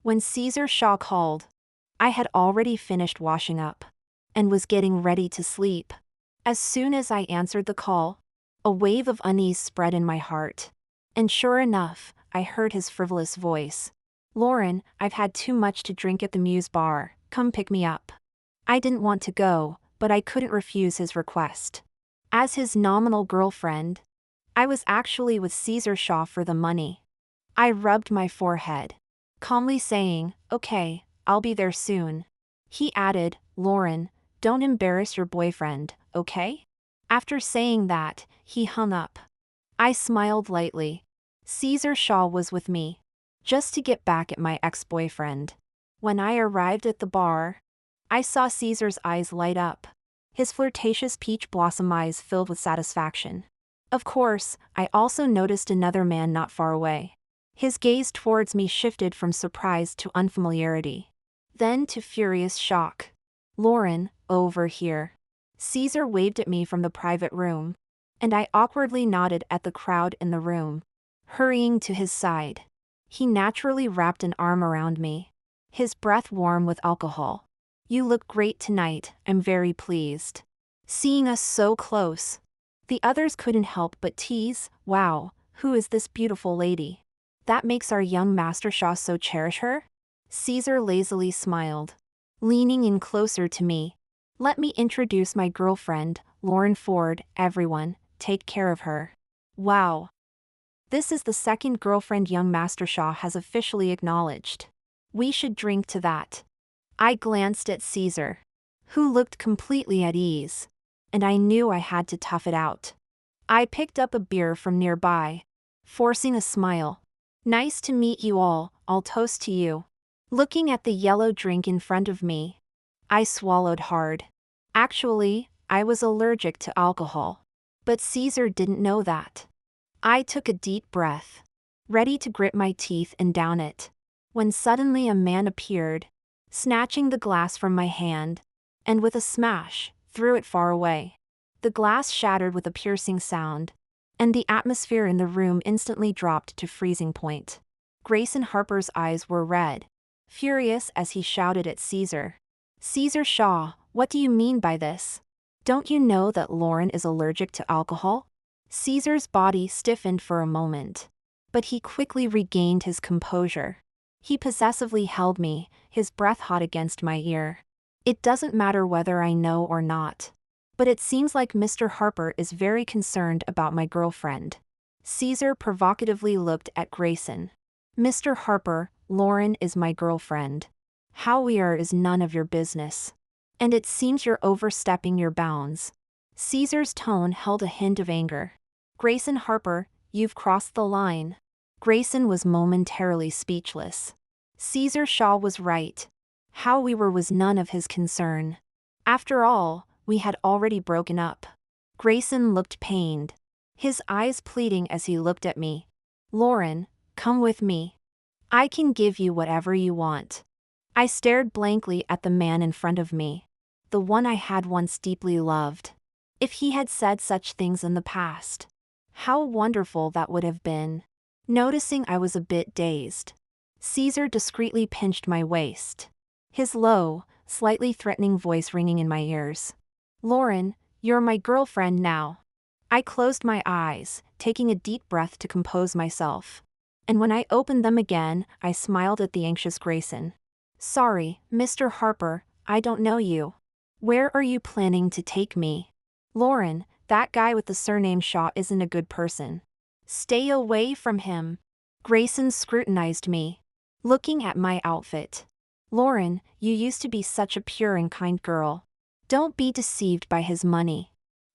When Caesar Shaw called, I had already finished washing up and was getting ready to sleep. As soon as I answered the call, a wave of unease spread in my heart. And sure enough, I heard his frivolous voice. "Lauren, I've had too much to drink at the Muse bar, come pick me up." I didn't want to go, but I couldn't refuse his request. As his nominal girlfriend, I was actually with Caesar Shaw for the money. I rubbed my forehead, calmly saying, "Okay, I'll be there soon." He added, "Lauren, don't embarrass your boyfriend, okay?" After saying that, he hung up. I smiled lightly. Caesar Shaw was with me, just to get back at my ex-boyfriend. When I arrived at the bar, I saw Caesar's eyes light up. His flirtatious peach blossom eyes filled with satisfaction. Of course, I also noticed another man not far away. His gaze towards me shifted from surprise to unfamiliarity, then to furious shock. "Lauren, over here." Caesar waved at me from the private room, and I awkwardly nodded at the crowd in the room. Hurrying to his side, he naturally wrapped an arm around me, his breath warm with alcohol. "You look great tonight, I'm very pleased." Seeing us so close, the others couldn't help but tease, "Wow, who is this beautiful lady? That makes our young Master Shaw so cherish her?" Caesar lazily smiled, leaning in closer to me. "Let me introduce my girlfriend, Lauren Ford. Everyone, take care of her." Wow. This is the second girlfriend young Master Shaw has officially acknowledged. We should drink to that. I glanced at Caesar, who looked completely at ease, and I knew I had to tough it out. I picked up a beer from nearby, forcing a smile. "Nice to meet you all, I'll toast to you." Looking at the yellow drink in front of me, I swallowed hard. Actually, I was allergic to alcohol, but Caesar didn't know that. I took a deep breath, ready to grit my teeth and down it, when suddenly a man appeared, snatching the glass from my hand, and with a smash, threw it far away. The glass shattered with a piercing sound, and the atmosphere in the room instantly dropped to freezing point. Grayson Harper's eyes were red, furious as he shouted at Caesar. "Caesar Shaw, what do you mean by this? Don't you know that Lauren is allergic to alcohol?" Caesar's body stiffened for a moment, but he quickly regained his composure. He possessively held me, his breath hot against my ear. "It doesn't matter whether I know or not, but it seems like Mr. Harper is very concerned about my girlfriend." Caesar provocatively looked at Grayson. "Mr. Harper, Lauren is my girlfriend. How we are is none of your business. And it seems you're overstepping your bounds." Caesar's tone held a hint of anger. "Grayson Harper, you've crossed the line." Grayson was momentarily speechless. Caesar Shaw was right. How we were was none of his concern. After all, we had already broken up. Grayson looked pained, his eyes pleading as he looked at me. "Lauren, come with me. I can give you whatever you want." I stared blankly at the man in front of me, the one I had once deeply loved. If he had said such things in the past, how wonderful that would have been. Noticing I was a bit dazed, Caesar discreetly pinched my waist, his low, slightly threatening voice ringing in my ears. "Lauren, you're my girlfriend now." I closed my eyes, taking a deep breath to compose myself. And when I opened them again, I smiled at the anxious Grayson. "Sorry, Mr. Harper, I don't know you. Where are you planning to take me?" "Lauren, that guy with the surname Shaw isn't a good person. Stay away from him." Grayson scrutinized me, looking at my outfit. "Lauren, you used to be such a pure and kind girl. Don't be deceived by his money."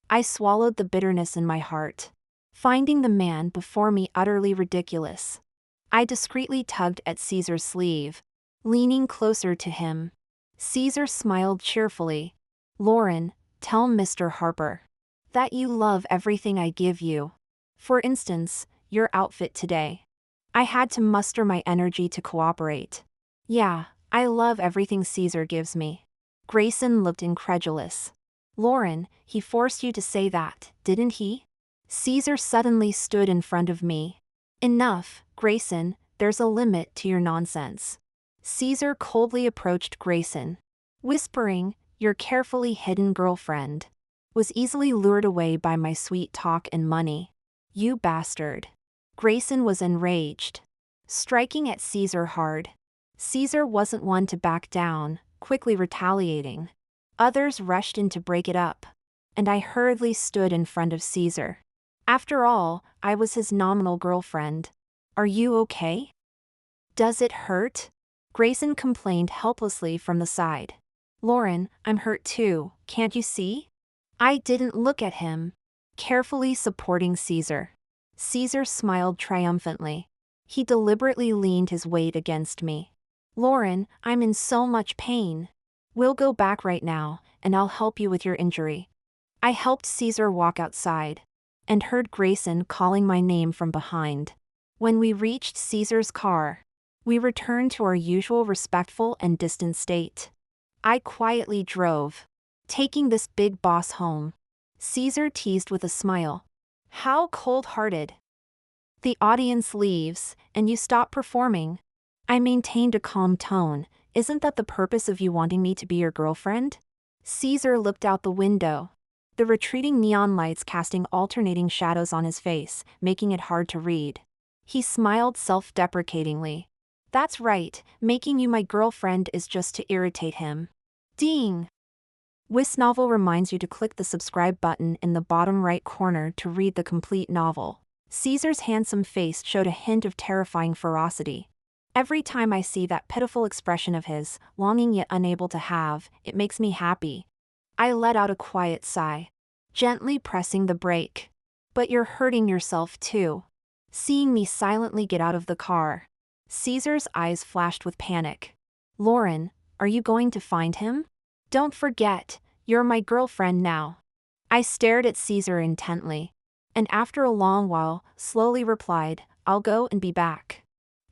I swallowed the bitterness in my heart, finding the man before me utterly ridiculous. I discreetly tugged at Caesar's sleeve, leaning closer to him. Caesar smiled cheerfully. "Lauren, tell Mr. Harper that you love everything I give you. For instance, your outfit today." I had to muster my energy to cooperate. "Yeah, I love everything Caesar gives me." Grayson looked incredulous. "Lauren, he forced you to say that, didn't he?" Caesar suddenly stood in front of me. "Enough, Grayson, there's a limit to your nonsense." Caesar coldly approached Grayson, whispering, "Your carefully hidden girlfriend was easily lured away by my sweet talk and money. You bastard." Grayson was enraged, striking at Caesar hard. Caesar wasn't one to back down, quickly retaliating. Others rushed in to break it up, and I hurriedly stood in front of Caesar. After all, I was his nominal girlfriend. "Are you okay? Does it hurt?" Grayson complained helplessly from the side. "Lauren, I'm hurt too, can't you see?" I didn't look at him, carefully supporting Caesar. Caesar smiled triumphantly. He deliberately leaned his weight against me. "Lauren, I'm in so much pain. We'll go back right now, and I'll help you with your injury." I helped Caesar walk outside, and heard Grayson calling my name from behind. When we reached Caesar's car, we returned to our usual respectful and distant state. I quietly drove, taking this big boss home. Caesar teased with a smile. "How cold-hearted." The audience leaves, and you stop performing. I maintained a calm tone. "Isn't that the purpose of you wanting me to be your girlfriend?" Caesar looked out the window, the retreating neon lights casting alternating shadows on his face, making it hard to read. He smiled self-deprecatingly. "That's right, making you my girlfriend is just to irritate him." Ding! This novel reminds you to click the subscribe button in the bottom right corner to read the complete novel. Caesar's handsome face showed a hint of terrifying ferocity. Every time I see that pitiful expression of his, longing yet unable to have, it makes me happy. I let out a quiet sigh, gently pressing the brake. "But you're hurting yourself too." Seeing me silently get out of the car, Caesar's eyes flashed with panic. "Lauren, are you going to find him? Don't forget, you're my girlfriend now." I stared at Caesar intently, and after a long while, slowly replied, "I'll go and be back."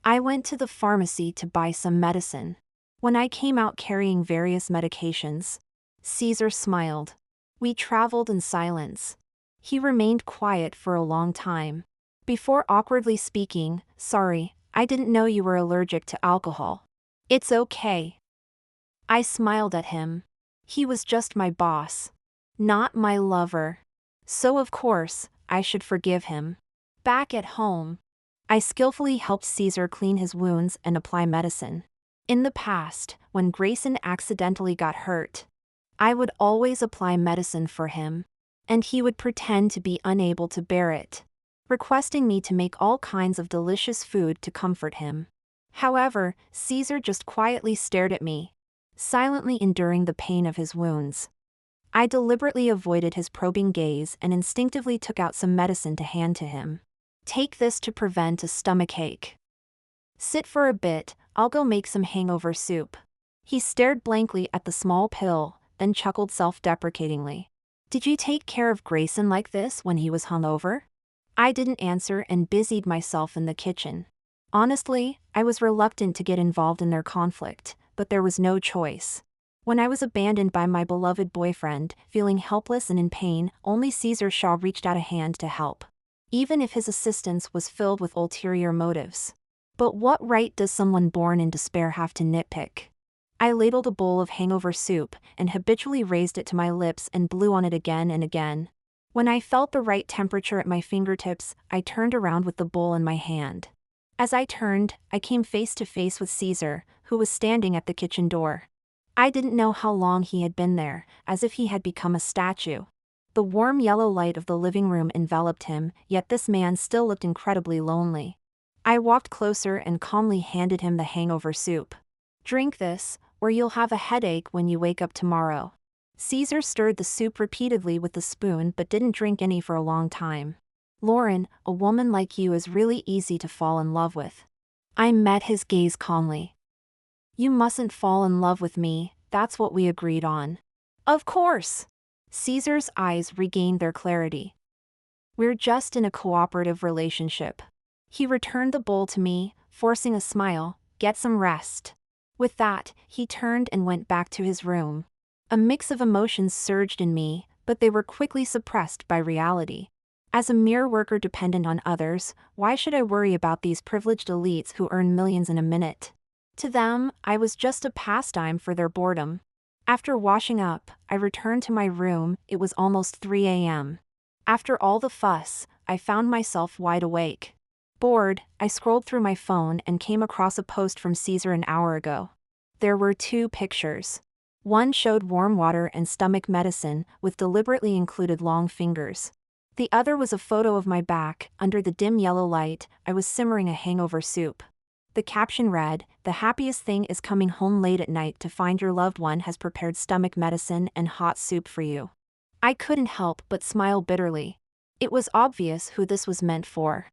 I went to the pharmacy to buy some medicine. When I came out carrying various medications, Caesar smiled. We traveled in silence. He remained quiet for a long time, before awkwardly speaking, "Sorry, I didn't know you were allergic to alcohol." "It's okay." I smiled at him. He was just my boss, not my lover. So of course, I should forgive him. Back at home, I skillfully helped Caesar clean his wounds and apply medicine. In the past, when Grayson accidentally got hurt, I would always apply medicine for him, and he would pretend to be unable to bear it, requesting me to make all kinds of delicious food to comfort him. However, Caesar just quietly stared at me, silently enduring the pain of his wounds. I deliberately avoided his probing gaze and instinctively took out some medicine to hand to him. "Take this to prevent a stomachache. Sit for a bit, I'll go make some hangover soup." He stared blankly at the small pill, then chuckled self-deprecatingly. "Did you take care of Grayson like this when he was hungover?" I didn't answer and busied myself in the kitchen. Honestly, I was reluctant to get involved in their conflict, but there was no choice. When I was abandoned by my beloved boyfriend, feeling helpless and in pain, only Caesar Shaw reached out a hand to help, even if his assistance was filled with ulterior motives. But what right does someone born in despair have to nitpick? I ladled a bowl of hangover soup and habitually raised it to my lips and blew on it again and again. When I felt the right temperature at my fingertips, I turned around with the bowl in my hand. As I turned, I came face to face with Caesar, who was standing at the kitchen door. I didn't know how long he had been there, as if he had become a statue. The warm yellow light of the living room enveloped him, yet this man still looked incredibly lonely. I walked closer and calmly handed him the hangover soup. "Drink this, or you'll have a headache when you wake up tomorrow." Caesar stirred the soup repeatedly with the spoon but didn't drink any for a long time. "Lauren, a woman like you is really easy to fall in love with." I met his gaze calmly. "You mustn't fall in love with me, that's what we agreed on." "Of course." Caesar's eyes regained their clarity. "We're just in a cooperative relationship." He returned the bowl to me, forcing a smile. "Get some rest." With that, he turned and went back to his room. A mix of emotions surged in me, but they were quickly suppressed by reality. As a mere worker dependent on others, why should I worry about these privileged elites who earn millions in a minute? To them, I was just a pastime for their boredom. After washing up, I returned to my room. It was almost 3 a.m. After all the fuss, I found myself wide awake. Bored, I scrolled through my phone and came across a post from Caesar an hour ago. There were two pictures. One showed warm water and stomach medicine, with deliberately included long fingers. The other was a photo of my back. Under the dim yellow light, I was simmering a hangover soup. The caption read, "The happiest thing is coming home late at night to find your loved one has prepared stomach medicine and hot soup for you." I couldn't help but smile bitterly. It was obvious who this was meant for.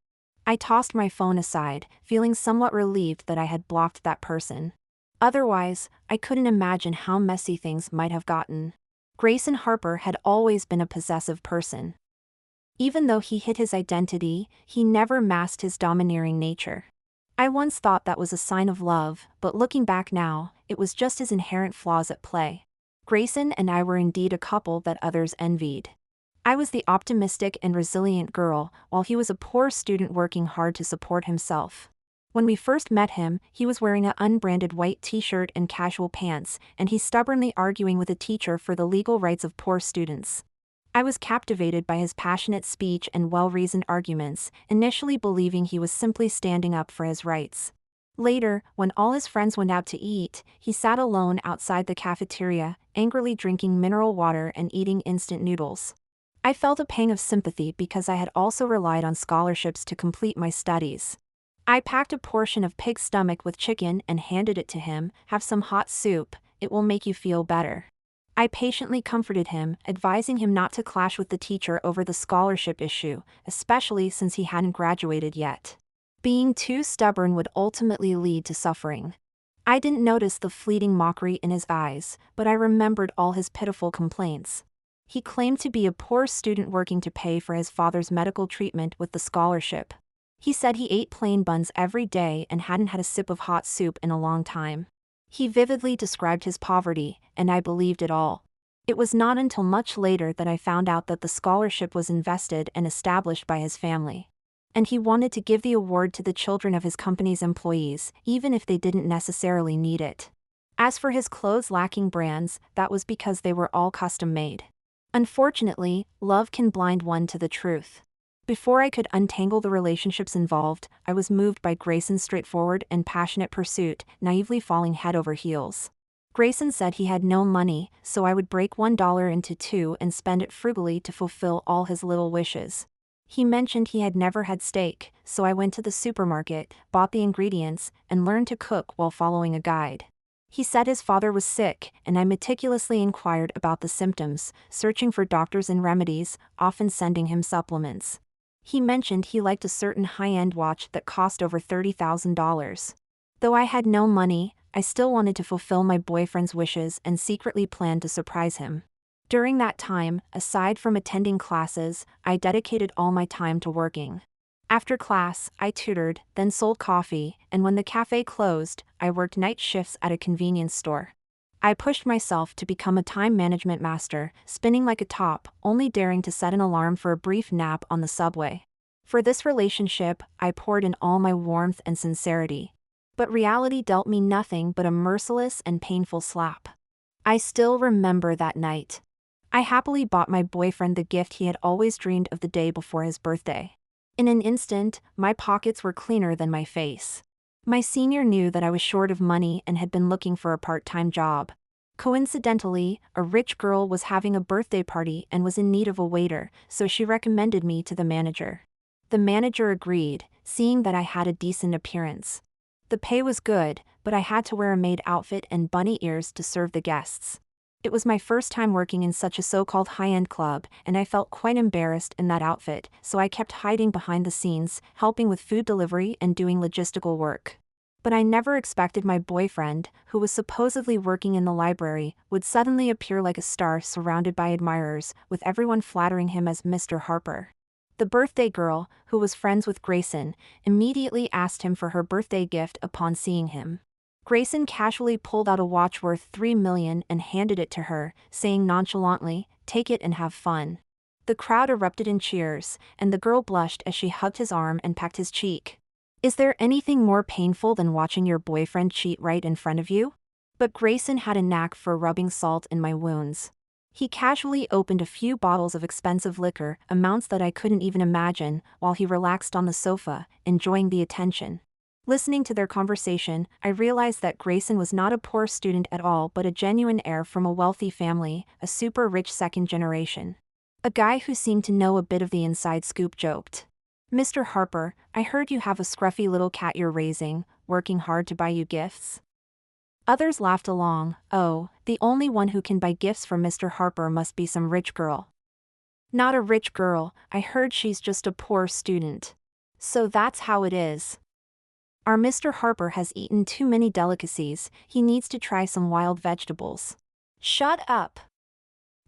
I tossed my phone aside, feeling somewhat relieved that I had blocked that person. Otherwise, I couldn't imagine how messy things might have gotten. Grayson Harper had always been a possessive person. Even though he hid his identity, he never masked his domineering nature. I once thought that was a sign of love, but looking back now, it was just his inherent flaws at play. Grayson and I were indeed a couple that others envied. I was the optimistic and resilient girl, while he was a poor student working hard to support himself. When we first met him, he was wearing an unbranded white t-shirt and casual pants, and he stubbornly arguing with a teacher for the legal rights of poor students. I was captivated by his passionate speech and well-reasoned arguments, initially believing he was simply standing up for his rights. Later, when all his friends went out to eat, he sat alone outside the cafeteria, angrily drinking mineral water and eating instant noodles. I felt a pang of sympathy because I had also relied on scholarships to complete my studies. I packed a portion of pig stomach with chicken and handed it to him. "Have some hot soup, it will make you feel better." I patiently comforted him, advising him not to clash with the teacher over the scholarship issue, especially since he hadn't graduated yet. Being too stubborn would ultimately lead to suffering. I didn't notice the fleeting mockery in his eyes, but I remembered all his pitiful complaints. He claimed to be a poor student working to pay for his father's medical treatment with the scholarship. He said he ate plain buns every day and hadn't had a sip of hot soup in a long time. He vividly described his poverty, and I believed it all. It was not until much later that I found out that the scholarship was invested and established by his family. And he wanted to give the award to the children of his company's employees, even if they didn't necessarily need it. As for his clothes lacking brands, that was because they were all custom-made. Unfortunately, love can blind one to the truth. Before I could untangle the relationships involved, I was moved by Grayson's straightforward and passionate pursuit, naively falling head over heels. Grayson said he had no money, so I would break $1 into two and spend it frugally to fulfill all his little wishes. He mentioned he had never had steak, so I went to the supermarket, bought the ingredients, and learned to cook while following a guide. He said his father was sick, and I meticulously inquired about the symptoms, searching for doctors and remedies, often sending him supplements. He mentioned he liked a certain high-end watch that cost over $30,000. Though I had no money, I still wanted to fulfill my boyfriend's wishes and secretly planned to surprise him. During that time, aside from attending classes, I dedicated all my time to working. After class, I tutored, then sold coffee, and when the cafe closed, I worked night shifts at a convenience store. I pushed myself to become a time management master, spinning like a top, only daring to set an alarm for a brief nap on the subway. For this relationship, I poured in all my warmth and sincerity. But reality dealt me nothing but a merciless and painful slap. I still remember that night. I happily bought my boyfriend the gift he had always dreamed of the day before his birthday. In an instant, my pockets were cleaner than my face. My senior knew that I was short of money and had been looking for a part-time job. Coincidentally, a rich girl was having a birthday party and was in need of a waiter, so she recommended me to the manager. The manager agreed, seeing that I had a decent appearance. The pay was good, but I had to wear a maid outfit and bunny ears to serve the guests. It was my first time working in such a so-called high-end club, and I felt quite embarrassed in that outfit, so I kept hiding behind the scenes, helping with food delivery and doing logistical work. But I never expected my boyfriend, who was supposedly working in the library, would suddenly appear like a star surrounded by admirers, with everyone flattering him as Mr. Harper. The birthday girl, who was friends with Grayson, immediately asked him for her birthday gift upon seeing him. Grayson casually pulled out a watch worth $3 million and handed it to her, saying nonchalantly, "Take it and have fun." The crowd erupted in cheers, and the girl blushed as she hugged his arm and pecked his cheek. Is there anything more painful than watching your boyfriend cheat right in front of you? But Grayson had a knack for rubbing salt in my wounds. He casually opened a few bottles of expensive liquor, amounts that I couldn't even imagine, while he relaxed on the sofa, enjoying the attention. Listening to their conversation, I realized that Grayson was not a poor student at all but a genuine heir from a wealthy family, a super rich second generation. A guy who seemed to know a bit of the inside scoop joked. "Mr. Harper, I heard you have a scruffy little cat you're raising, working hard to buy you gifts." Others laughed along. "Oh, the only one who can buy gifts for Mr. Harper must be some rich girl." "Not a rich girl, I heard she's just a poor student." "So that's how it is." "Our Mr. Harper has eaten too many delicacies, he needs to try some wild vegetables." "Shut up."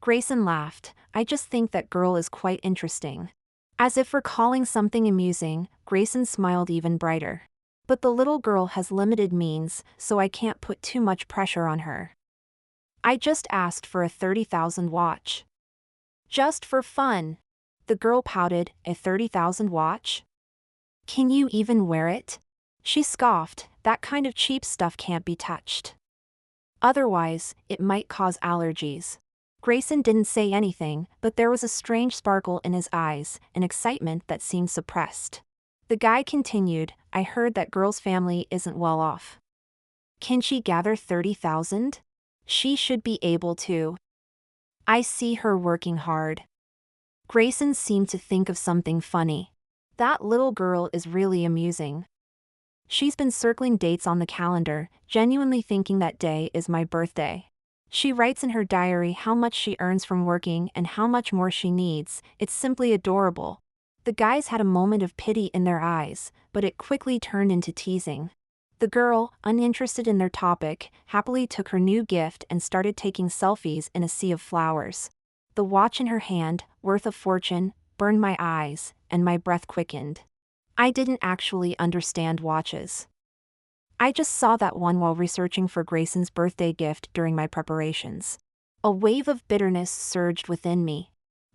Grayson laughed. "I just think that girl is quite interesting." As if recalling something amusing, Grayson smiled even brighter. "But the little girl has limited means, so I can't put too much pressure on her. I just asked for a 30,000 watch." "Just for fun." The girl pouted. "A 30,000 watch? Can you even wear it?" She scoffed. "That kind of cheap stuff can't be touched. Otherwise, it might cause allergies." Grayson didn't say anything, but there was a strange sparkle in his eyes, an excitement that seemed suppressed. The guy continued, "I heard that girl's family isn't well off. Can she gather 30,000? She should be able to. I see her working hard." Grayson seemed to think of something funny. "That little girl is really amusing. She's been circling dates on the calendar, genuinely thinking that day is my birthday. She writes in her diary how much she earns from working and how much more she needs. It's simply adorable." The guys had a moment of pity in their eyes, but it quickly turned into teasing. The girl, uninterested in their topic, happily took her new gift and started taking selfies in a sea of flowers. The watch in her hand, worth a fortune, burned my eyes, and my breath quickened. I didn't actually understand watches. I just saw that one while researching for Grayson's birthday gift during my preparations. A wave of bitterness surged within me.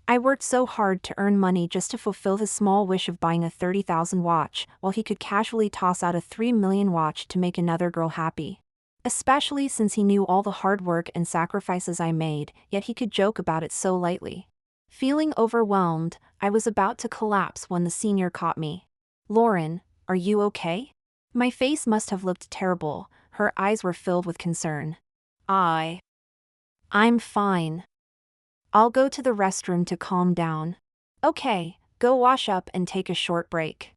I worked so hard to earn money just to fulfill his small wish of buying a 30,000 watch, while he could casually toss out a 3 million watch to make another girl happy. Especially since he knew all the hard work and sacrifices I made, yet he could joke about it so lightly. Feeling overwhelmed, I was about to collapse when the senior caught me. "Lauren, are you okay?" My face must have looked terrible, her eyes were filled with concern. I'm fine. I'll go to the restroom to calm down." "Okay, go wash up and take a short break.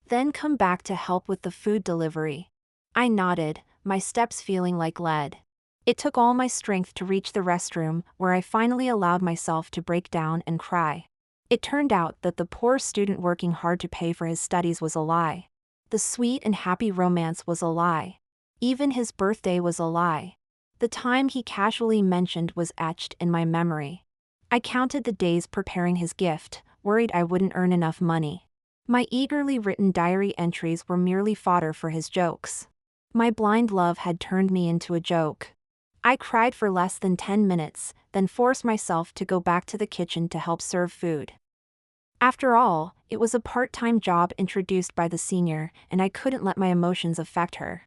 Then come back to help with the food delivery." I nodded, my steps feeling like lead. It took all my strength to reach the restroom, where I finally allowed myself to break down and cry. It turned out that the poor student working hard to pay for his studies was a lie. The sweet and happy romance was a lie. Even his birthday was a lie. The time he casually mentioned was etched in my memory. I counted the days preparing his gift, worried I wouldn't earn enough money. My eagerly written diary entries were merely fodder for his jokes. My blind love had turned me into a joke. I cried for less than 10 minutes, then forced myself to go back to the kitchen to help serve food. After all, it was a part-time job introduced by the senior, and I couldn't let my emotions affect her.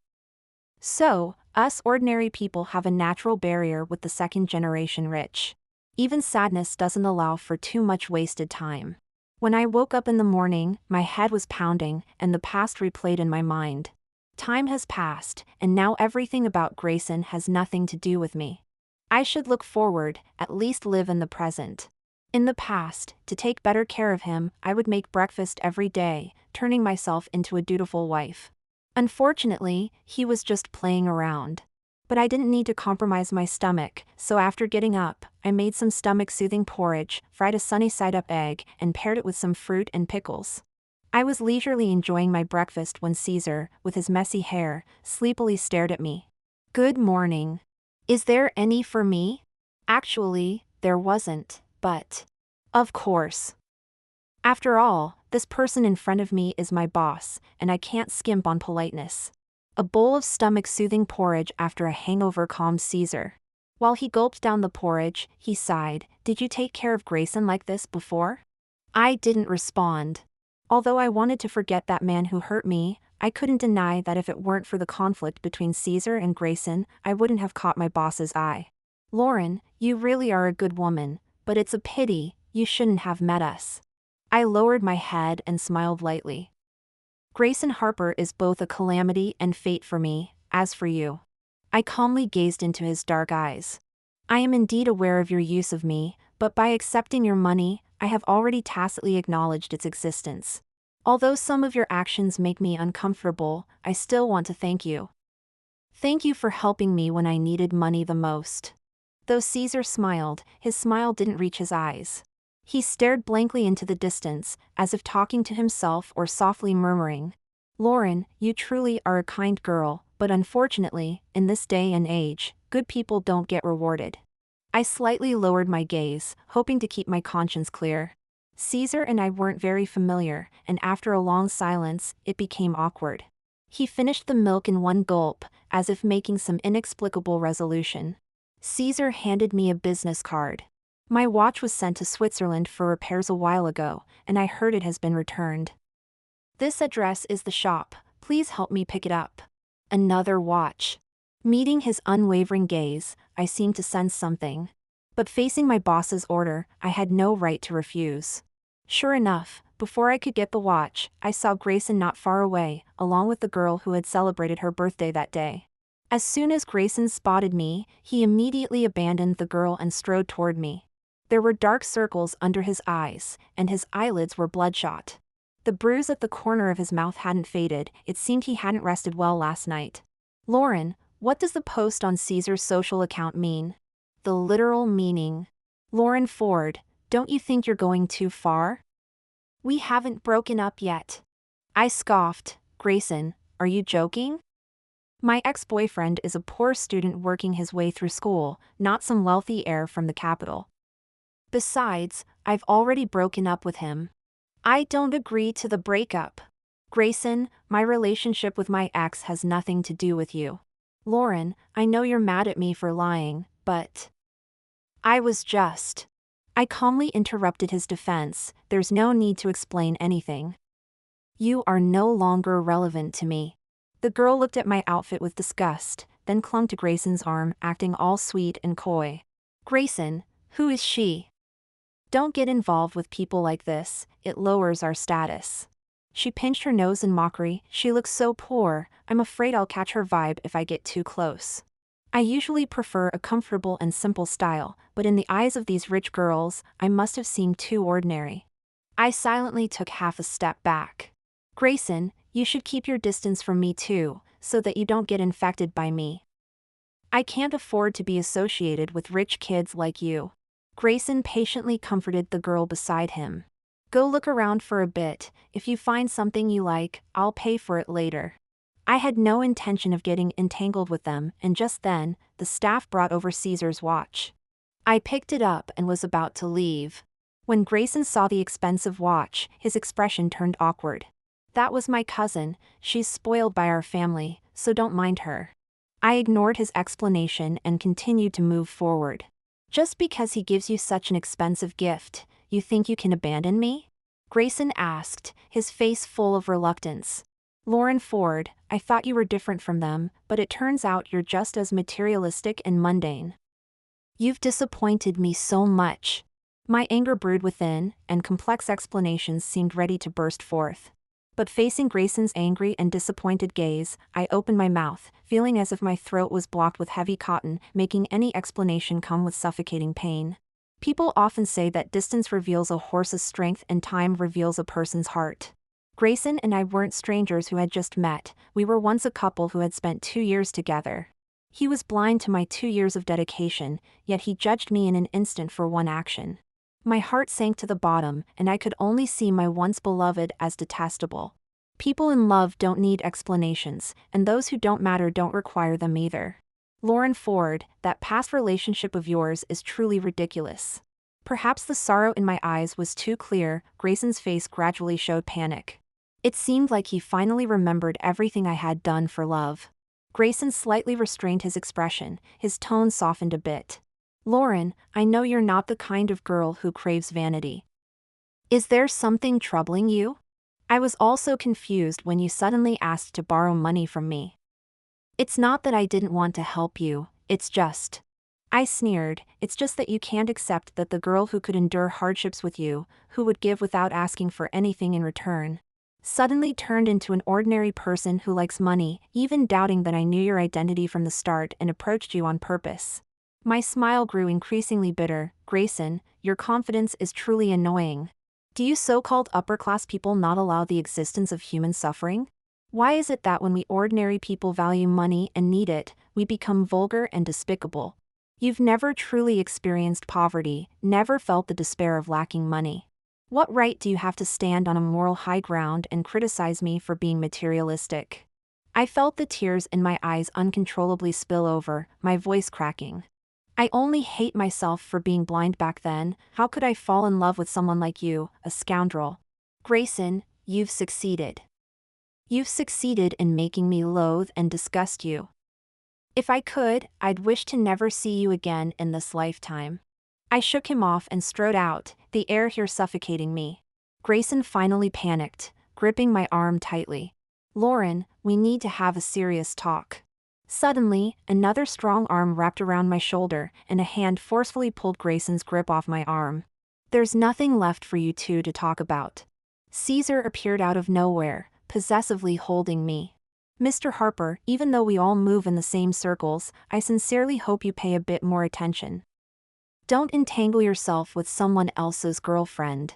So, us ordinary people have a natural barrier with the second-generation rich. Even sadness doesn't allow for too much wasted time. When I woke up in the morning, my head was pounding, and the past replayed in my mind. Time has passed, and now everything about Grayson has nothing to do with me. I should look forward, at least live in the present. In the past, to take better care of him, I would make breakfast every day, turning myself into a dutiful wife. Unfortunately, he was just playing around. But I didn't need to compromise my stomach, so after getting up, I made some stomach-soothing porridge, fried a sunny-side-up egg, and paired it with some fruit and pickles. I was leisurely enjoying my breakfast when Caesar, with his messy hair, sleepily stared at me. "Good morning. Is there any for me?" Actually, there wasn't, but of course. After all, this person in front of me is my boss, and I can't skimp on politeness. A bowl of stomach-soothing porridge after a hangover calmed Caesar. While he gulped down the porridge, he sighed, "Did you take care of Grayson like this before?" I didn't respond. Although I wanted to forget that man who hurt me, I couldn't deny that if it weren't for the conflict between Caesar and Grayson, I wouldn't have caught my boss's eye. Lauren, you really are a good woman, but it's a pity, you shouldn't have met us. I lowered my head and smiled lightly. Grayson Harper is both a calamity and fate for me, as for you. I calmly gazed into his dark eyes. I am indeed aware of your use of me, but by accepting your money, I have already tacitly acknowledged its existence. Although some of your actions make me uncomfortable, I still want to thank you. Thank you for helping me when I needed money the most. Though Caesar smiled, his smile didn't reach his eyes. He stared blankly into the distance, as if talking to himself or softly murmuring, "Lauren, you truly are a kind girl, but unfortunately, in this day and age, good people don't get rewarded." I slightly lowered my gaze, hoping to keep my conscience clear. Caesar and I weren't very familiar, and after a long silence, it became awkward. He finished the milk in one gulp, as if making some inexplicable resolution. Caesar handed me a business card. My watch was sent to Switzerland for repairs a while ago, and I heard it has been returned. This address is the shop, please help me pick it up. Another watch. Meeting his unwavering gaze, I seemed to sense something. But facing my boss's order, I had no right to refuse. Sure enough, before I could get the watch, I saw Grayson not far away, along with the girl who had celebrated her birthday that day. As soon as Grayson spotted me, he immediately abandoned the girl and strode toward me. There were dark circles under his eyes, and his eyelids were bloodshot. The bruise at the corner of his mouth hadn't faded, it seemed he hadn't rested well last night. Lauren, what does the post on Caesar's social account mean? The literal meaning. Lauren Ford, don't you think you're going too far? We haven't broken up yet. I scoffed. Grayson, are you joking? My ex-boyfriend is a poor student working his way through school, not some wealthy heir from the capital. Besides, I've already broken up with him. I don't agree to the breakup. Grayson, my relationship with my ex has nothing to do with you. Lauren, I know you're mad at me for lying, but I was just. I calmly interrupted his defense, there's no need to explain anything. You are no longer relevant to me. The girl looked at my outfit with disgust, then clung to Grayson's arm, acting all sweet and coy. Grayson, who is she? Don't get involved with people like this, it lowers our status. She pinched her nose in mockery, she looks so poor, I'm afraid I'll catch her vibe if I get too close. I usually prefer a comfortable and simple style, but in the eyes of these rich girls, I must have seemed too ordinary. I silently took half a step back. Grayson, you should keep your distance from me too, so that you don't get infected by me. I can't afford to be associated with rich kids like you. Grayson patiently comforted the girl beside him. Go look around for a bit, if you find something you like, I'll pay for it later. I had no intention of getting entangled with them, and just then, the staff brought over Caesar's watch. I picked it up and was about to leave. When Grayson saw the expensive watch, his expression turned awkward. That was my cousin, she's spoiled by our family, so don't mind her. I ignored his explanation and continued to move forward. Just because he gives you such an expensive gift, you think you can abandon me? Grayson asked, his face full of reluctance. Lauren Ford, I thought you were different from them, but it turns out you're just as materialistic and mundane. You've disappointed me so much. My anger brewed within, and complex explanations seemed ready to burst forth. But facing Grayson's angry and disappointed gaze, I opened my mouth, feeling as if my throat was blocked with heavy cotton, making any explanation come with suffocating pain. People often say that distance reveals a horse's strength and time reveals a person's heart. Grayson and I weren't strangers who had just met, we were once a couple who had spent 2 years together. He was blind to my 2 years of dedication, yet he judged me in an instant for one action. My heart sank to the bottom, and I could only see my once beloved as detestable. People in love don't need explanations, and those who don't matter don't require them either. Lauren Ford, that past relationship of yours is truly ridiculous. Perhaps the sorrow in my eyes was too clear, Grayson's face gradually showed panic. It seemed like he finally remembered everything I had done for love. Grayson slightly restrained his expression, his tone softened a bit. Lauren, I know you're not the kind of girl who craves vanity. Is there something troubling you? I was also confused when you suddenly asked to borrow money from me. It's not that I didn't want to help you, it's just. I sneered, it's just that you can't accept that the girl who could endure hardships with you, who would give without asking for anything in return, suddenly turned into an ordinary person who likes money, even doubting that I knew your identity from the start and approached you on purpose. My smile grew increasingly bitter. Grayson, your confidence is truly annoying. Do you so-called upper-class people not allow the existence of human suffering? Why is it that when we ordinary people value money and need it, we become vulgar and despicable? You've never truly experienced poverty, never felt the despair of lacking money. What right do you have to stand on a moral high ground and criticize me for being materialistic? I felt the tears in my eyes uncontrollably spill over, my voice cracking. I only hate myself for being blind back then. How could I fall in love with someone like you, a scoundrel? Grayson, you've succeeded. You've succeeded in making me loathe and disgust you. If I could, I'd wish to never see you again in this lifetime. I shook him off and strode out, the air here suffocating me. Grayson finally panicked, gripping my arm tightly. Lauren, we need to have a serious talk. Suddenly, another strong arm wrapped around my shoulder, and a hand forcefully pulled Grayson's grip off my arm. There's nothing left for you two to talk about. Caesar appeared out of nowhere, possessively holding me. Mr. Harper, even though we all move in the same circles, I sincerely hope you pay a bit more attention. Don't entangle yourself with someone else's girlfriend.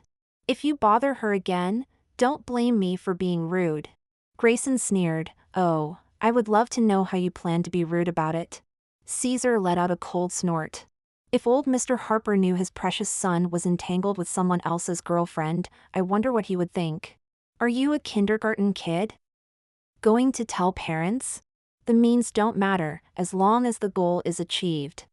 If you bother her again, don't blame me for being rude. Grayson sneered, oh, I would love to know how you plan to be rude about it. Caesar let out a cold snort. If old Mr. Harper knew his precious son was entangled with someone else's girlfriend, I wonder what he would think. Are you a kindergarten kid? Going to tell parents? The means don't matter, as long as the goal is achieved.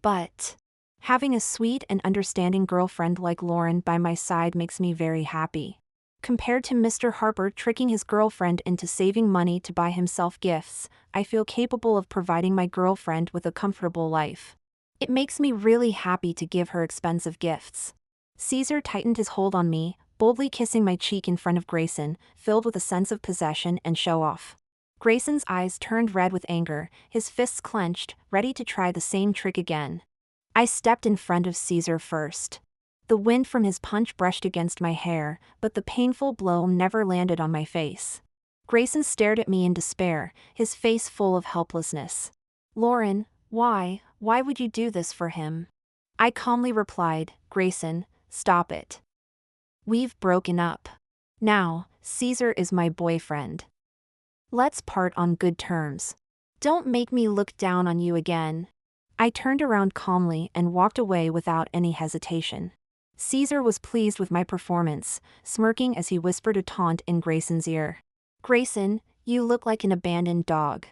But having a sweet and understanding girlfriend like Lauren by my side makes me very happy. Compared to Mr. Harper tricking his girlfriend into saving money to buy himself gifts, I feel capable of providing my girlfriend with a comfortable life. It makes me really happy to give her expensive gifts. Caesar tightened his hold on me, boldly kissing my cheek in front of Grayson, filled with a sense of possession and show-off. Grayson's eyes turned red with anger, his fists clenched, ready to try the same trick again. I stepped in front of Caesar first. The wind from his punch brushed against my hair, but the painful blow never landed on my face. Grayson stared at me in despair, his face full of helplessness. Lauren, why would you do this for him? I calmly replied, Grayson, stop it. We've broken up. Now, Caesar is my boyfriend. Let's part on good terms. Don't make me look down on you again. I turned around calmly and walked away without any hesitation. Caesar was pleased with my performance, smirking as he whispered a taunt in Grayson's ear. Grayson, you look like an abandoned dog.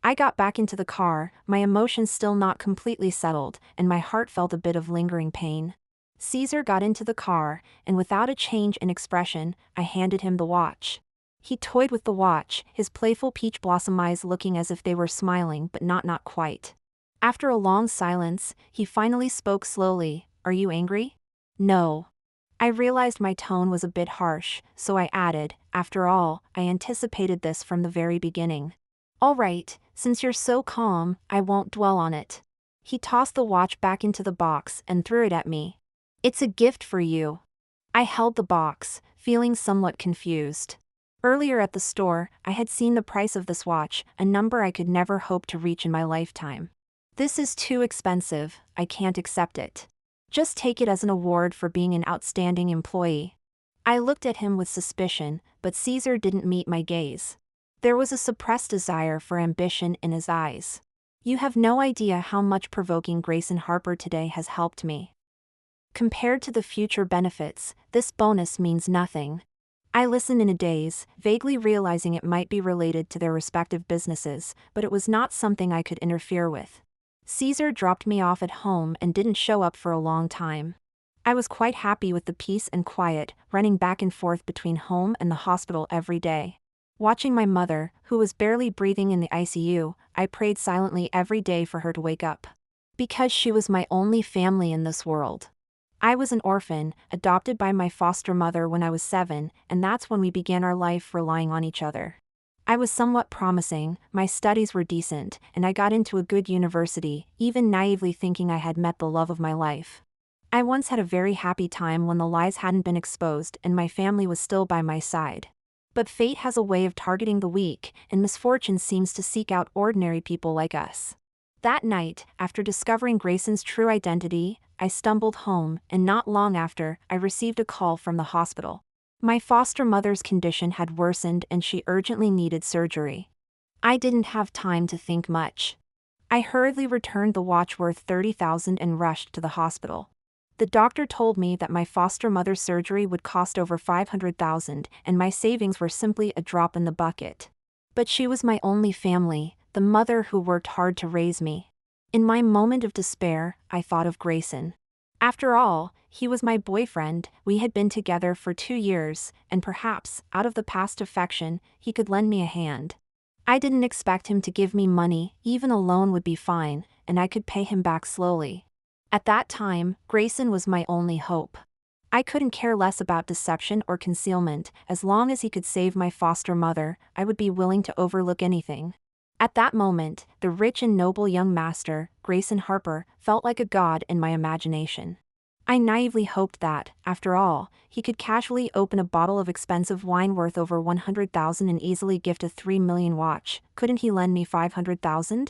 I got back into the car, my emotions still not completely settled, and my heart felt a bit of lingering pain. Caesar got into the car, and without a change in expression, I handed him the watch. He toyed with the watch, his playful peach blossom eyes looking as if they were smiling but not quite. After a long silence, he finally spoke slowly, Are you angry? No. I realized my tone was a bit harsh, so I added, After all, I anticipated this from the very beginning. All right, since you're so calm, I won't dwell on it. He tossed the watch back into the box and threw it at me. It's a gift for you. I held the box, feeling somewhat confused. Earlier at the store, I had seen the price of this watch, a number I could never hope to reach in my lifetime. This is too expensive, I can't accept it. Just take it as an award for being an outstanding employee. I looked at him with suspicion, but Caesar didn't meet my gaze. There was a suppressed desire for ambition in his eyes. You have no idea how much provoking Grayson Harper today has helped me. Compared to the future benefits, this bonus means nothing. I listened in a daze, vaguely realizing it might be related to their respective businesses, but it was not something I could interfere with. Caesar dropped me off at home and didn't show up for a long time. I was quite happy with the peace and quiet, running back and forth between home and the hospital every day. Watching my mother, who was barely breathing in the ICU, I prayed silently every day for her to wake up. Because she was my only family in this world. I was an orphan, adopted by my foster mother when I was 7, and that's when we began our life relying on each other. I was somewhat promising, my studies were decent, and I got into a good university, even naively thinking I had met the love of my life. I once had a very happy time when the lies hadn't been exposed and my family was still by my side. But fate has a way of targeting the weak, and misfortune seems to seek out ordinary people like us. That night, after discovering Grayson's true identity, I stumbled home, and not long after, I received a call from the hospital. My foster mother's condition had worsened and she urgently needed surgery. I didn't have time to think much. I hurriedly returned the watch worth $30,000 and rushed to the hospital. The doctor told me that my foster mother's surgery would cost over $500,000 and my savings were simply a drop in the bucket. But she was my only family, the mother who worked hard to raise me. In my moment of despair, I thought of Grayson. After all, he was my boyfriend, we had been together for 2 years, and perhaps, out of the past affection, he could lend me a hand. I didn't expect him to give me money, even a loan would be fine, and I could pay him back slowly. At that time, Grayson was my only hope. I couldn't care less about deception or concealment, as long as he could save my foster mother, I would be willing to overlook anything. At that moment, the rich and noble young master, Grayson Harper, felt like a god in my imagination. I naively hoped that, after all, he could casually open a bottle of expensive wine worth over $100,000 and easily gift a $3 million watch. Couldn't he lend me $500,000?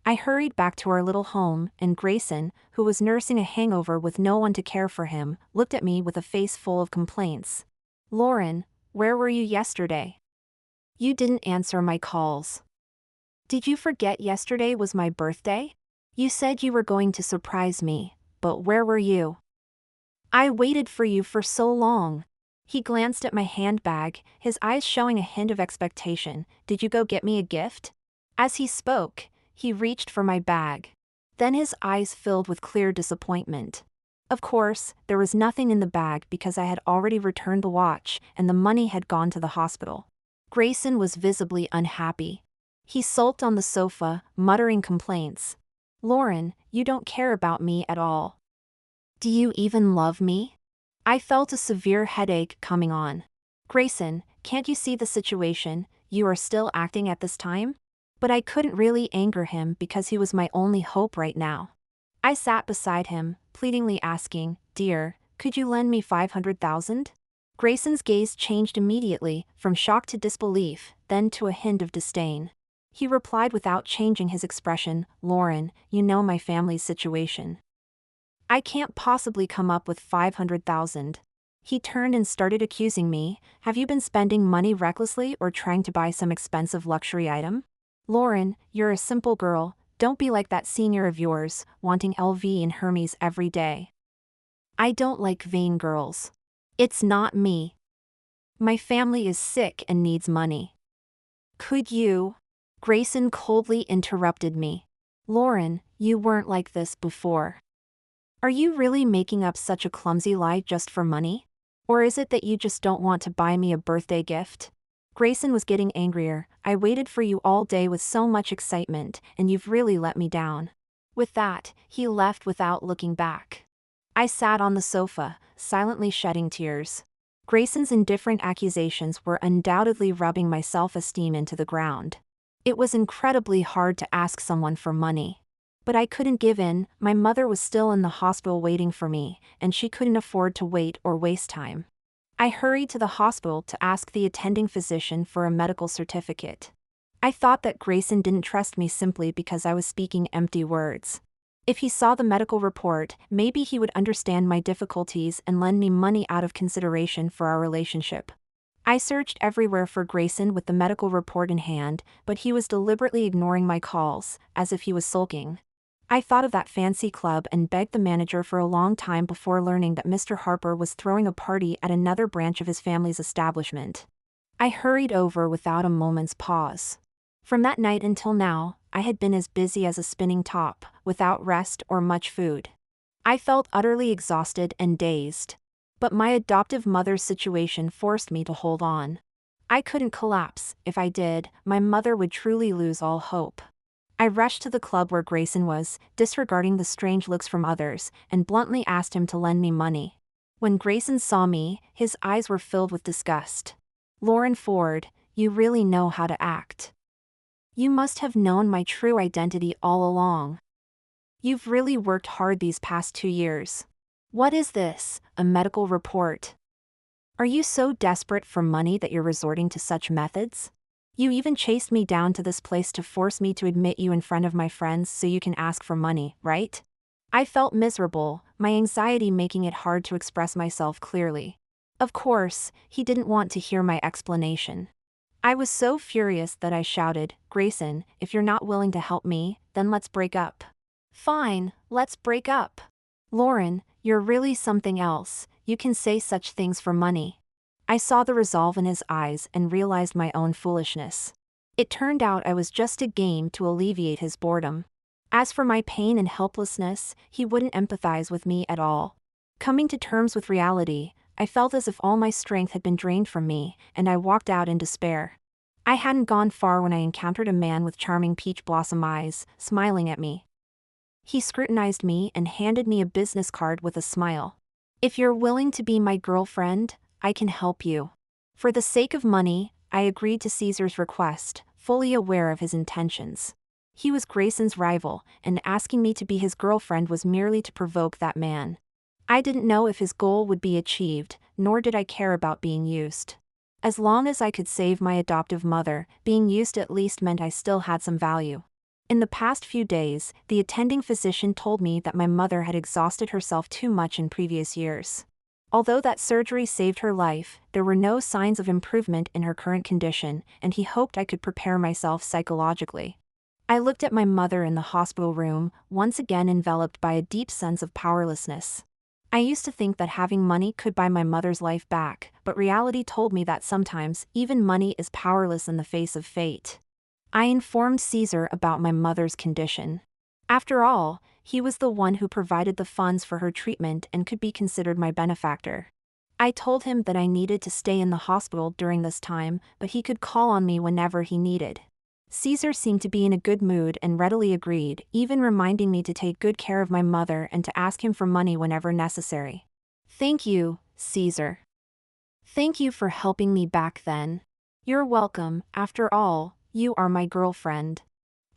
I hurried back to our little home, and Grayson, who was nursing a hangover with no one to care for him, looked at me with a face full of complaints. "Lauren, where were you yesterday? You didn't answer my calls. Did you forget yesterday was my birthday? You said you were going to surprise me, but where were you? I waited for you for so long." He glanced at my handbag, his eyes showing a hint of expectation. "Did you go get me a gift?" As he spoke, he reached for my bag. Then his eyes filled with clear disappointment. Of course, there was nothing in the bag because I had already returned the watch, and the money had gone to the hospital. Grayson was visibly unhappy. He sulked on the sofa, muttering complaints. "Lauren, you don't care about me at all. Do you even love me?" I felt a severe headache coming on. "Grayson, can't you see the situation? You are still acting at this time?" But I couldn't really anger him because he was my only hope right now. I sat beside him, pleadingly asking, "Dear, could you lend me $500,000? Grayson's gaze changed immediately, from shock to disbelief, then to a hint of disdain. He replied without changing his expression, "Lauren, you know my family's situation. I can't possibly come up with $500,000. He turned and started accusing me. "Have you been spending money recklessly or trying to buy some expensive luxury item? Lauren, you're a simple girl, don't be like that senior of yours, wanting LV and Hermes every day. I don't like vain girls. It's not me. My family is sick and needs money. Could you?" Grayson coldly interrupted me. "Lauren, you weren't like this before. Are you really making up such a clumsy lie just for money? Or is it that you just don't want to buy me a birthday gift?" Grayson was getting angrier. "I waited for you all day with so much excitement, and you've really let me down." With that, he left without looking back. I sat on the sofa, silently shedding tears. Grayson's indifferent accusations were undoubtedly rubbing my self-esteem into the ground. It was incredibly hard to ask someone for money. But I couldn't give in. My mother was still in the hospital waiting for me, and she couldn't afford to wait or waste time. I hurried to the hospital to ask the attending physician for a medical certificate. I thought that Grayson didn't trust me simply because I was speaking empty words. If he saw the medical report, maybe he would understand my difficulties and lend me money out of consideration for our relationship. I searched everywhere for Grayson with the medical report in hand, but he was deliberately ignoring my calls, as if he was sulking. I thought of that fancy club and begged the manager for a long time before learning that Mr. Harper was throwing a party at another branch of his family's establishment. I hurried over without a moment's pause. From that night until now, I had been as busy as a spinning top, without rest or much food. I felt utterly exhausted and dazed. But my adoptive mother's situation forced me to hold on. I couldn't collapse. If I did, my mother would truly lose all hope. I rushed to the club where Grayson was, disregarding the strange looks from others, and bluntly asked him to lend me money. When Grayson saw me, his eyes were filled with disgust. "Lauren Ford, you really know how to act. You must have known my true identity all along. You've really worked hard these past 2 years. What is this, a medical report? Are you so desperate for money that you're resorting to such methods? You even chased me down to this place to force me to admit you in front of my friends so you can ask for money, right?" I felt miserable, my anxiety making it hard to express myself clearly. Of course, he didn't want to hear my explanation. I was so furious that I shouted, "Grayson, if you're not willing to help me, then let's break up." "Fine, let's break up. Lauren, you're really something else, you can say such things for money." I saw the resolve in his eyes and realized my own foolishness. It turned out I was just a game to alleviate his boredom. As for my pain and helplessness, he wouldn't empathize with me at all. Coming to terms with reality, I felt as if all my strength had been drained from me, and I walked out in despair. I hadn't gone far when I encountered a man with charming peach blossom eyes, smiling at me. He scrutinized me and handed me a business card with a smile. "If you're willing to be my girlfriend, I can help you." For the sake of money, I agreed to Caesar's request, fully aware of his intentions. He was Grayson's rival, and asking me to be his girlfriend was merely to provoke that man. I didn't know if his goal would be achieved, nor did I care about being used. As long as I could save my adoptive mother, being used at least meant I still had some value. In the past few days, the attending physician told me that my mother had exhausted herself too much in previous years. Although that surgery saved her life, there were no signs of improvement in her current condition, and he hoped I could prepare myself psychologically. I looked at my mother in the hospital room, once again enveloped by a deep sense of powerlessness. I used to think that having money could buy my mother's life back, but reality told me that sometimes, even money is powerless in the face of fate. I informed Caesar about my mother's condition. After all, he was the one who provided the funds for her treatment and could be considered my benefactor. I told him that I needed to stay in the hospital during this time, but he could call on me whenever he needed. Caesar seemed to be in a good mood and readily agreed, even reminding me to take good care of my mother and to ask him for money whenever necessary. "Thank you, Caesar. Thank you for helping me back then. You're welcome, after all, you are my girlfriend."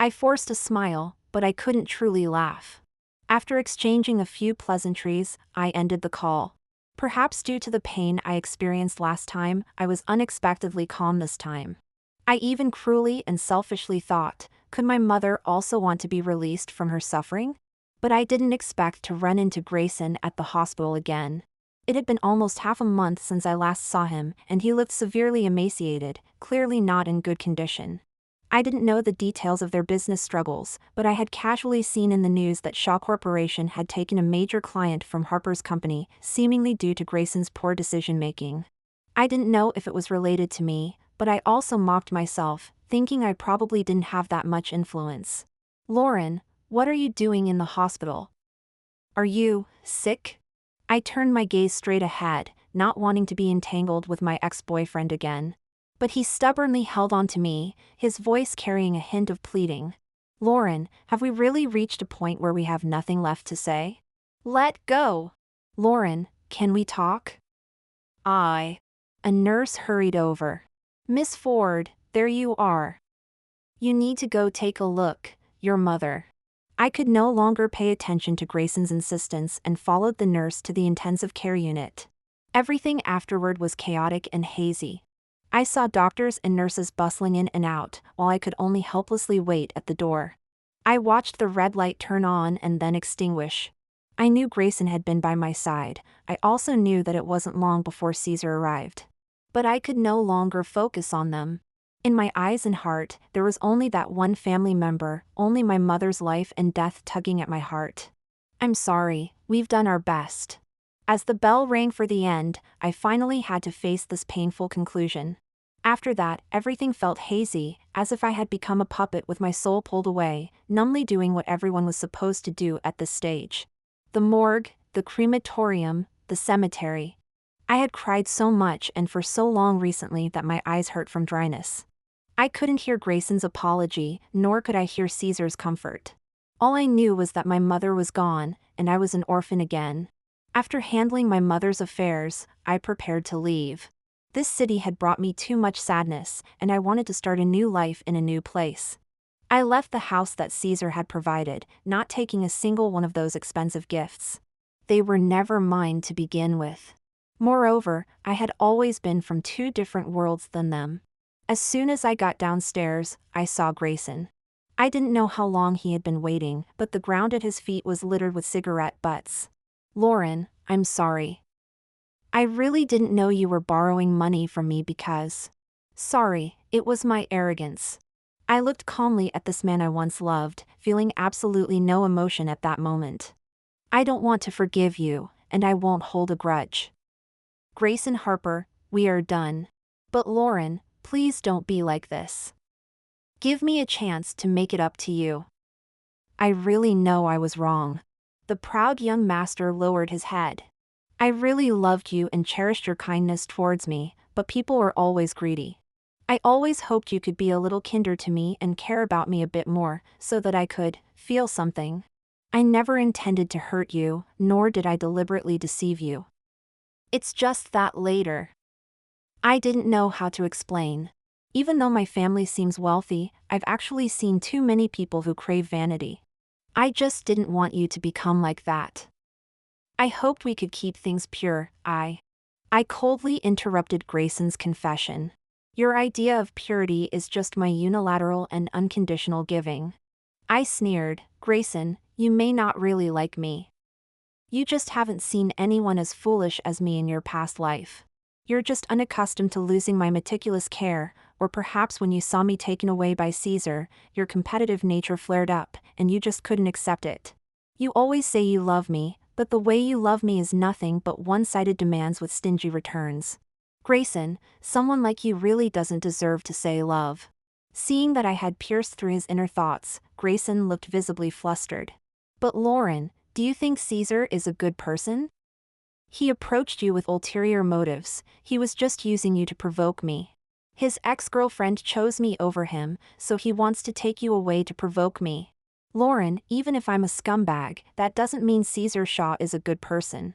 I forced a smile, but I couldn't truly laugh. After exchanging a few pleasantries, I ended the call. Perhaps due to the pain I experienced last time, I was unexpectedly calm this time. I even cruelly and selfishly thought, could my mother also want to be released from her suffering? But I didn't expect to run into Grayson at the hospital again. It had been almost half a month since I last saw him, and he looked severely emaciated, clearly not in good condition. I didn't know the details of their business struggles, but I had casually seen in the news that Shaw Corporation had taken a major client from Harper's company, seemingly due to Grayson's poor decision-making. I didn't know if it was related to me, but I also mocked myself, thinking I probably didn't have that much influence. "Lauren, what are you doing in the hospital? Are you sick?" I turned my gaze straight ahead, not wanting to be entangled with my ex-boyfriend again. But he stubbornly held on to me, his voice carrying a hint of pleading. "Lauren, have we really reached a point where we have nothing left to say? Let go. Lauren, can we talk?" A nurse hurried over. "Miss Ford, there you are. You need to go take a look, your mother." I could no longer pay attention to Grayson's insistence and followed the nurse to the intensive care unit. Everything afterward was chaotic and hazy. I saw doctors and nurses bustling in and out, while I could only helplessly wait at the door. I watched the red light turn on and then extinguish. I knew Grayson had been by my side. I also knew that it wasn't long before Caesar arrived. But I could no longer focus on them. In my eyes and heart, there was only that one family member, only my mother's life and death tugging at my heart. "I'm sorry, we've done our best." As the bell rang for the end, I finally had to face this painful conclusion. After that, everything felt hazy, as if I had become a puppet with my soul pulled away, numbly doing what everyone was supposed to do at this stage. The morgue, the crematorium, the cemetery. I had cried so much and for so long recently that my eyes hurt from dryness. I couldn't hear Grayson's apology, nor could I hear Caesar's comfort. All I knew was that my mother was gone, and I was an orphan again. After handling my mother's affairs, I prepared to leave. This city had brought me too much sadness, and I wanted to start a new life in a new place. I left the house that Caesar had provided, not taking a single one of those expensive gifts. They were never mine to begin with. Moreover, I had always been from two different worlds than them. As soon as I got downstairs, I saw Grayson. I didn't know how long he had been waiting, but the ground at his feet was littered with cigarette butts. "Lauren, I'm sorry. I really didn't know you were borrowing money from me because..." "Sorry, it was my arrogance." I looked calmly at this man I once loved, feeling absolutely no emotion at that moment. "I don't want to forgive you, and I won't hold a grudge. Grayson Harper, we are done. But Lauren, please don't be like this. Give me a chance to make it up to you. I really know I was wrong." The proud young master lowered his head. "I really loved you and cherished your kindness towards me, but people are always greedy. I always hoped you could be a little kinder to me and care about me a bit more, so that I could feel something. I never intended to hurt you, nor did I deliberately deceive you. It's just that later, I didn't know how to explain. Even though my family seems wealthy, I've actually seen too many people who crave vanity. I just didn't want you to become like that. I hoped we could keep things pure." I coldly interrupted Grayson's confession. "Your idea of purity is just my unilateral and unconditional giving." I sneered. "Grayson, you may not really like me. You just haven't seen anyone as foolish as me in your past life. You're just unaccustomed to losing my meticulous care, or perhaps when you saw me taken away by Caesar, your competitive nature flared up, and you just couldn't accept it. You always say you love me, but the way you love me is nothing but one-sided demands with stingy returns. Grayson, someone like you really doesn't deserve to say love." Seeing that I had pierced through his inner thoughts, Grayson looked visibly flustered. "But Lauren, do you think Caesar is a good person? He approached you with ulterior motives. He was just using you to provoke me. His ex-girlfriend chose me over him, so he wants to take you away to provoke me. Lauren, even if I'm a scumbag, that doesn't mean Caesar Shaw is a good person."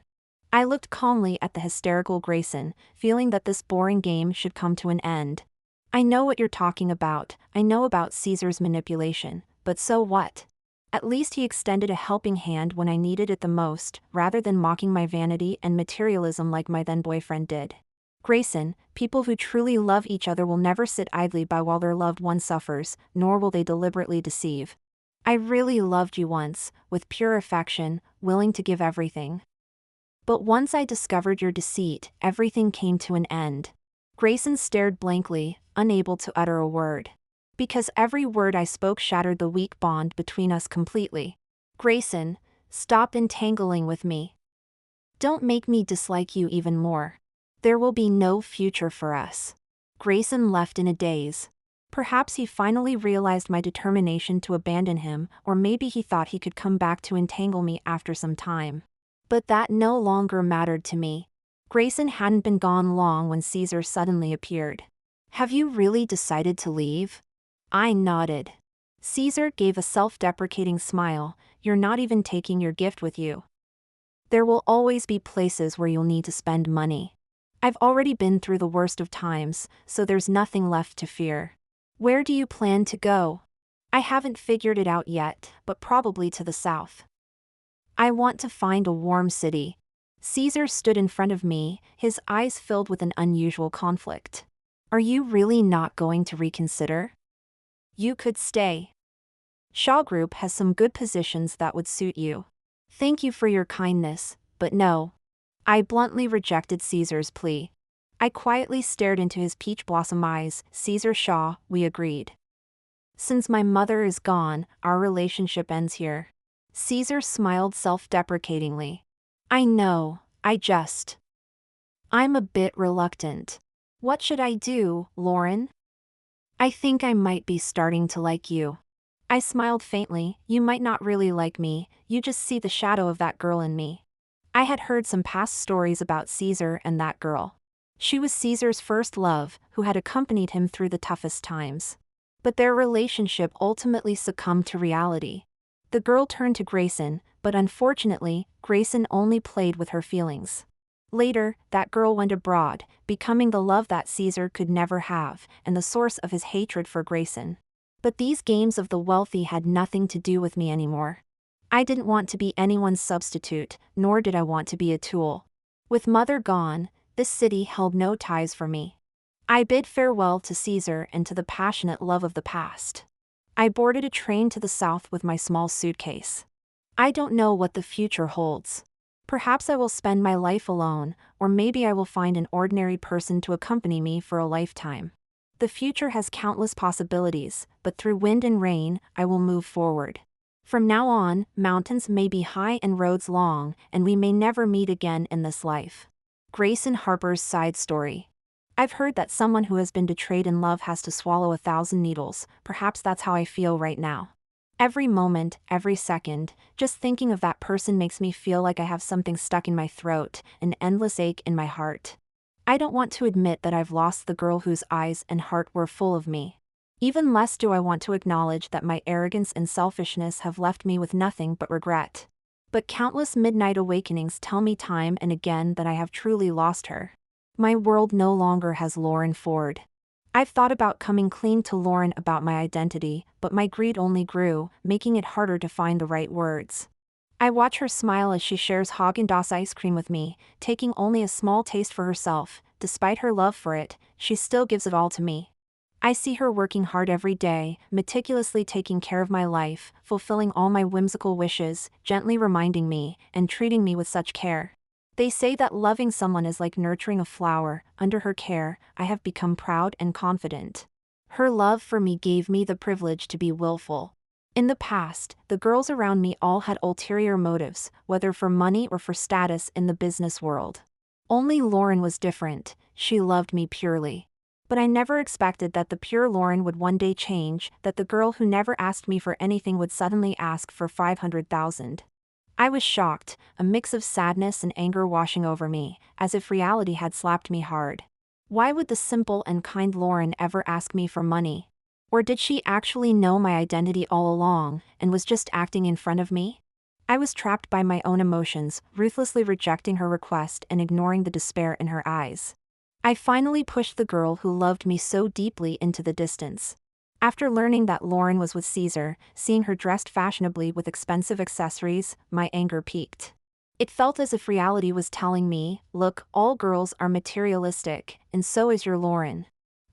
I looked calmly at the hysterical Grayson, feeling that this boring game should come to an end. "I know what you're talking about. I know about Caesar's manipulation, but so what? At least he extended a helping hand when I needed it the most, rather than mocking my vanity and materialism like my then-boyfriend did. Grayson, people who truly love each other will never sit idly by while their loved one suffers, nor will they deliberately deceive. I really loved you once, with pure affection, willing to give everything. But once I discovered your deceit, everything came to an end." Grayson stared blankly, unable to utter a word. Because every word I spoke shattered the weak bond between us completely. "Grayson, stop entangling with me. Don't make me dislike you even more. There will be no future for us." Grayson left in a daze. Perhaps he finally realized my determination to abandon him, or maybe he thought he could come back to entangle me after some time. But that no longer mattered to me. Grayson hadn't been gone long when Caesar suddenly appeared. "Have you really decided to leave?" I nodded. Caesar gave a self-deprecating smile. "You're not even taking your gift with you. There will always be places where you'll need to spend money. I've already been through the worst of times, so there's nothing left to fear. Where do you plan to go?" "I haven't figured it out yet, but probably to the south. I want to find a warm city." Caesar stood in front of me, his eyes filled with an unusual conflict. "Are you really not going to reconsider? You could stay. Shaw Group has some good positions that would suit you. Thank you for your kindness, but no." I bluntly rejected Caesar's plea. I quietly stared into his peach blossom eyes. "Caesar Shaw," we agreed. "Since my mother is gone, our relationship ends here." Caesar smiled self-deprecatingly. "I know, I'm a bit reluctant. What should I do, Lauren? I think I might be starting to like you." I smiled faintly. "You might not really like me, you just see the shadow of that girl in me." I had heard some past stories about Caesar and that girl. She was Caesar's first love, who had accompanied him through the toughest times. But their relationship ultimately succumbed to reality. The girl turned to Grayson, but unfortunately, Grayson only played with her feelings. Later, that girl went abroad, becoming the love that Caesar could never have, and the source of his hatred for Grayson. But these games of the wealthy had nothing to do with me anymore. I didn't want to be anyone's substitute, nor did I want to be a tool. With mother gone, this city held no ties for me. I bid farewell to Caesar and to the passionate love of the past. I boarded a train to the south with my small suitcase. I don't know what the future holds. Perhaps I will spend my life alone, or maybe I will find an ordinary person to accompany me for a lifetime. The future has countless possibilities, but through wind and rain, I will move forward. From now on, mountains may be high and roads long, and we may never meet again in this life. Grayson Harper's side story. I've heard that someone who has been betrayed in love has to swallow 1,000 needles. Perhaps that's how I feel right now. Every moment, every second, just thinking of that person makes me feel like I have something stuck in my throat, an endless ache in my heart. I don't want to admit that I've lost the girl whose eyes and heart were full of me. Even less do I want to acknowledge that my arrogance and selfishness have left me with nothing but regret. But countless midnight awakenings tell me time and again that I have truly lost her. My world no longer has Lauren Ford. I've thought about coming clean to Lauren about my identity, but my greed only grew, making it harder to find the right words. I watch her smile as she shares Haagen-Dazs ice cream with me, taking only a small taste for herself. Despite her love for it, she still gives it all to me. I see her working hard every day, meticulously taking care of my life, fulfilling all my whimsical wishes, gently reminding me, and treating me with such care. They say that loving someone is like nurturing a flower. Under her care, I have become proud and confident. Her love for me gave me the privilege to be willful. In the past, the girls around me all had ulterior motives, whether for money or for status in the business world. Only Lauren was different. She loved me purely. But I never expected that the pure Lauren would one day change, that the girl who never asked me for anything would suddenly ask for $500,000. I was shocked, a mix of sadness and anger washing over me, as if reality had slapped me hard. Why would the simple and kind Lauren ever ask me for money? Or did she actually know my identity all along, and was just acting in front of me? I was trapped by my own emotions, ruthlessly rejecting her request and ignoring the despair in her eyes. I finally pushed the girl who loved me so deeply into the distance. After learning that Lauren was with Caesar, seeing her dressed fashionably with expensive accessories, my anger peaked. It felt as if reality was telling me, look, all girls are materialistic, and so is your Lauren.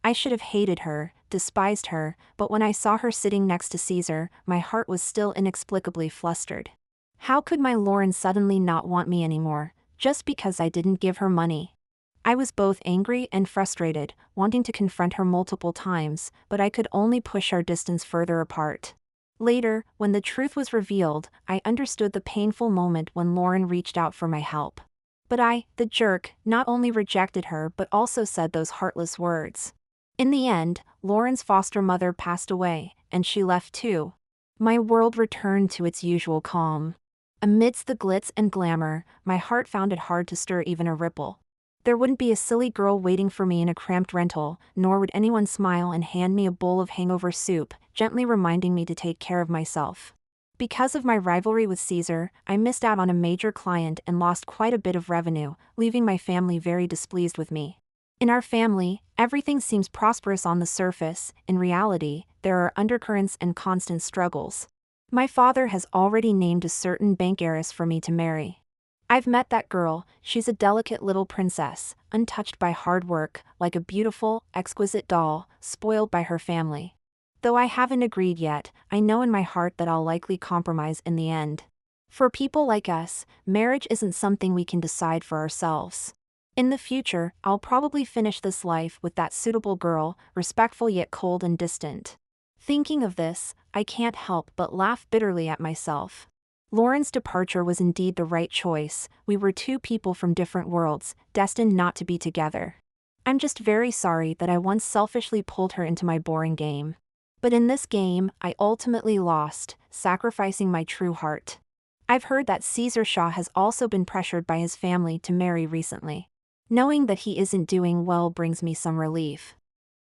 I should have hated her, despised her, but when I saw her sitting next to Caesar, my heart was still inexplicably flustered. How could my Lauren suddenly not want me anymore, just because I didn't give her money? I was both angry and frustrated, wanting to confront her multiple times, but I could only push our distance further apart. Later, when the truth was revealed, I understood the painful moment when Lauren reached out for my help. But I, the jerk, not only rejected her but also said those heartless words. In the end, Lauren's foster mother passed away, and she left too. My world returned to its usual calm. Amidst the glitz and glamour, my heart found it hard to stir even a ripple. There wouldn't be a silly girl waiting for me in a cramped rental, nor would anyone smile and hand me a bowl of hangover soup, gently reminding me to take care of myself. Because of my rivalry with Caesar, I missed out on a major client and lost quite a bit of revenue, leaving my family very displeased with me. In our family, everything seems prosperous on the surface. In reality, there are undercurrents and constant struggles. My father has already named a certain bank heiress for me to marry. I've met that girl. She's a delicate little princess, untouched by hard work, like a beautiful, exquisite doll, spoiled by her family. Though I haven't agreed yet, I know in my heart that I'll likely compromise in the end. For people like us, marriage isn't something we can decide for ourselves. In the future, I'll probably finish this life with that suitable girl, respectful yet cold and distant. Thinking of this, I can't help but laugh bitterly at myself. Lauren's departure was indeed the right choice. We were two people from different worlds, destined not to be together. I'm just very sorry that I once selfishly pulled her into my boring game. But in this game, I ultimately lost, sacrificing my true heart. I've heard that Caesar Shaw has also been pressured by his family to marry recently. Knowing that he isn't doing well brings me some relief.